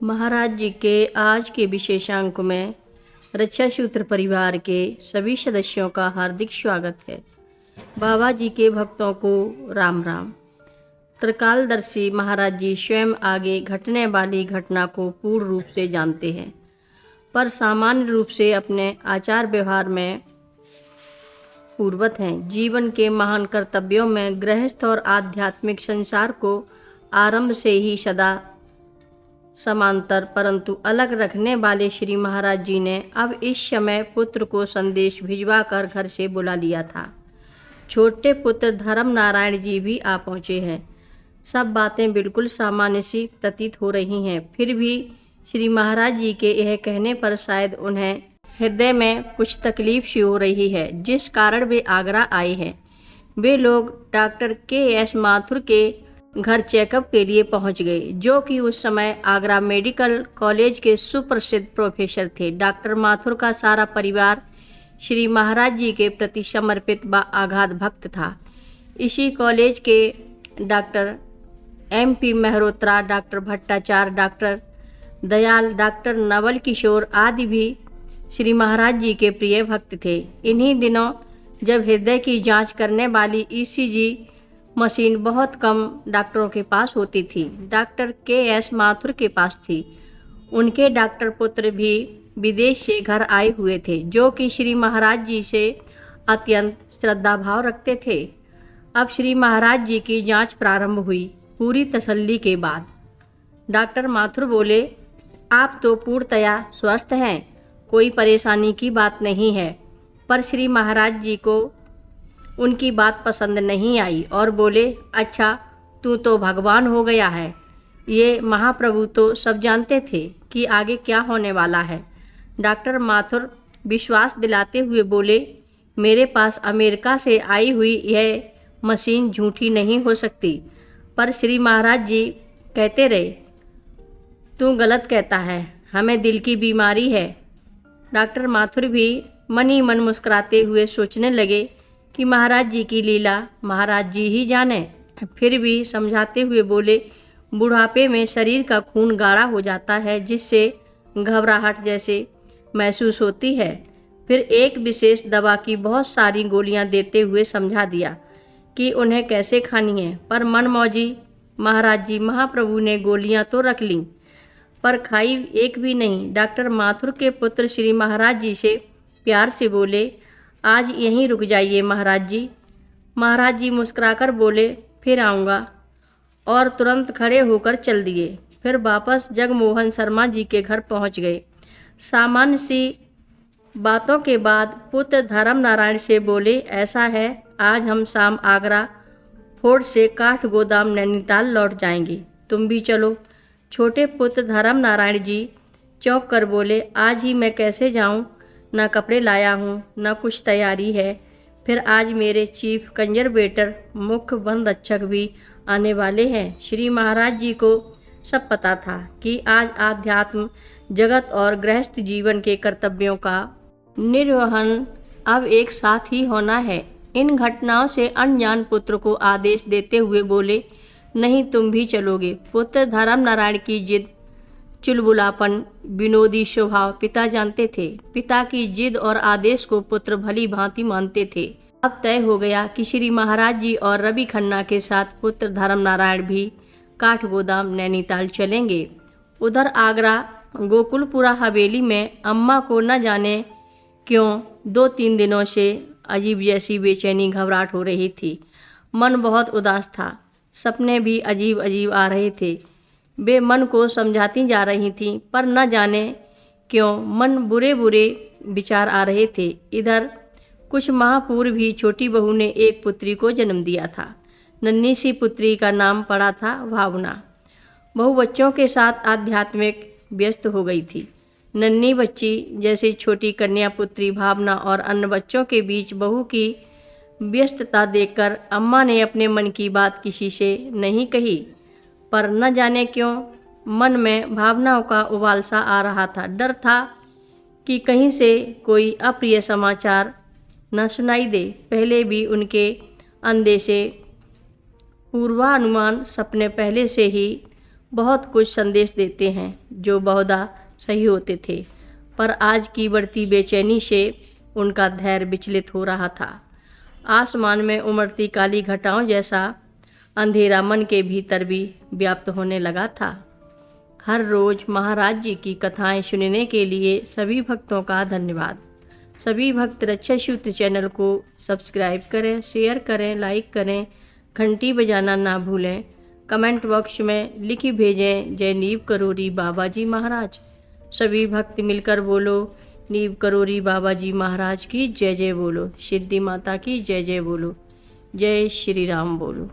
महाराज जी के आज के विशेषांक में रक्षा सूत्र परिवार के सभी सदस्यों का हार्दिक स्वागत है। बाबा जी के भक्तों को राम राम। त्रिकालदर्शी महाराज जी स्वयं आगे घटने वाली घटना को पूर्ण रूप से जानते हैं, पर सामान्य रूप से अपने आचार व्यवहार में पूर्वत हैं। जीवन के महान कर्तव्यों में गृहस्थ और आध्यात्मिक संसार को आरंभ से ही सदा समांतर परंतु अलग रखने वाले श्री महाराज जी ने अब इस समय पुत्र को संदेश भिजवा कर घर से बुला लिया था। छोटे पुत्र धर्म नारायण जी भी आ पहुँचे हैं। सब बातें बिल्कुल सामान्य सी प्रतीत हो रही हैं, फिर भी श्री महाराज जी के यह कहने पर शायद उन्हें हृदय में कुछ तकलीफ सी हो रही है, जिस कारण वे आगरा आए हैं। वे लोग डॉक्टर के.एस. माथुर के घर चेकअप के लिए पहुंच गए, जो कि उस समय आगरा मेडिकल कॉलेज के सुप्रसिद्ध प्रोफेसर थे। डॉक्टर माथुर का सारा परिवार श्री महाराज जी के प्रति समर्पित व आगाध भक्त था। इसी कॉलेज के doctor M.P. Mehrotra, doctor Bhattacharya, doctor Dayal, doctor Naval Kishore आदि भी श्री महाराज जी के प्रिय भक्त थे। इन्हीं दिनों जब हृदय की जांच करने वाली ECG मशीन बहुत कम डॉक्टरों के पास होती थी, डॉक्टर के.एस. माथुर के पास थी। उनके डॉक्टर पुत्र भी विदेश से घर आए हुए थे, जो कि श्री महाराज जी से अत्यंत श्रद्धा भाव रखते थे। अब श्री महाराज जी की जांच प्रारंभ हुई। पूरी तसल्ली के बाद डॉक्टर माथुर बोले, आप तो पूर्णतया स्वस्थ हैं, कोई परेशानी की बात नहीं है। पर श्री महाराज जी को उनकी बात पसंद नहीं आई और बोले, अच्छा तू तो भगवान हो गया है। ये महाप्रभु तो सब जानते थे कि आगे क्या होने वाला है। डॉक्टर माथुर विश्वास दिलाते हुए बोले, मेरे पास अमेरिका से आई हुई यह मशीन झूठी नहीं हो सकती। पर श्री महाराज जी कहते रहे, तू गलत कहता है, हमें दिल की बीमारी है। डॉक्टर माथुर भी मन ही मन मुस्कुराते हुए सोचने लगे कि महाराज जी की लीला महाराज जी ही जाने। फिर भी समझाते हुए बोले, बुढ़ापे में शरीर का खून गाढ़ा हो जाता है, जिससे घबराहट जैसे महसूस होती है। फिर एक विशेष दवा की बहुत सारी गोलियां देते हुए समझा दिया कि उन्हें कैसे खानी है। पर मनमौजी महाराज जी महाप्रभु ने गोलियां तो रख लीं, पर खाई एक भी नहीं। डॉक्टर माथुर के पुत्र श्री महाराज जी से प्यार से बोले, आज यहीं रुक जाइए महाराज जी। महाराज जी मुस्कुराकर बोले, फिर आऊँगा, और तुरंत खड़े होकर चल दिए। फिर वापस जगमोहन शर्मा जी के घर पहुंच गए। सामान्य सी बातों के बाद पुत्र धर्म नारायण से बोले, ऐसा है आज हम शाम आगरा फोर्ट से काठ गोदाम नैनीताल लौट जाएंगे, तुम भी चलो। छोटे पुत्र धर्म नारायण जी चौंक कर बोले, आज ही मैं कैसे जाऊं, ना कपड़े लाया हूँ, ना कुछ तैयारी है। फिर आज मेरे चीफ कंजर्वेटर मुख्य वन रक्षक भी आने वाले हैं। श्री महाराज जी को सब पता था कि आज आध्यात्म जगत और गृहस्थ जीवन के कर्तव्यों का निर्वहन अब एक साथ ही होना है। इन घटनाओं से अनजान पुत्र को आदेश देते हुए बोले, नहीं तुम भी चलोगे। पुत्र धर्म नारायण की जिद, चुलबुलापन, विनोदी स्वभाव पिता जानते थे। पिता की जिद और आदेश को पुत्र भली भांति मानते थे। अब तय हो गया कि श्री महाराज जी और रवि खन्ना के साथ पुत्र धर्म नारायण भी काठ गोदाम नैनीताल चलेंगे। उधर आगरा गोकुलपुरा हवेली में अम्मा को न जाने क्यों 2-3 दिनों से अजीब जैसी बेचैनी घबराहट हो रही थी। मन बहुत उदास था, सपने भी अजीब अजीब आ रहे थे। वे मन को समझाती जा रही थीं, पर न जाने क्यों मन बुरे बुरे विचार आ रहे थे। इधर कुछ माह पूर्व भी छोटी बहू ने एक पुत्री को जन्म दिया था। नन्ही सी पुत्री का नाम पड़ा था भावना। बहू बच्चों के साथ आध्यात्मिक व्यस्त हो गई थी। नन्ही बच्ची जैसे छोटी कन्या पुत्री भावना और अन्य बच्चों के बीच बहू की व्यस्तता देखकर अम्मा ने अपने मन की बात किसी से नहीं कही, पर न जाने क्यों मन में भावनाओं का उबाल सा आ रहा था। डर था कि कहीं से कोई अप्रिय समाचार न सुनाई दे। पहले भी उनके अंदेशे पूर्वानुमान सपने पहले से ही बहुत कुछ संदेश देते हैं जो बहुधा सही होते थे, पर आज की बढ़ती बेचैनी से उनका धैर्य विचलित हो रहा था। आसमान में उमड़ती काली घटाओं जैसा अंधेरा मन के भीतर भी व्याप्त होने लगा था। हर रोज महाराज जी की कथाएं सुनने के लिए सभी भक्तों का धन्यवाद। सभी भक्त रक्षा सूत्र चैनल को सब्सक्राइब करें, शेयर करें, लाइक करें, घंटी बजाना ना भूलें। कमेंट बॉक्स में लिखी भेजें जय नीव करोरी बाबा जी महाराज। सभी भक्त मिलकर बोलो नीव करोरी बाबा जी महाराज की जय जय बोलो, सिद्धि माता की जय जय बोलो, जय श्री राम बोलो।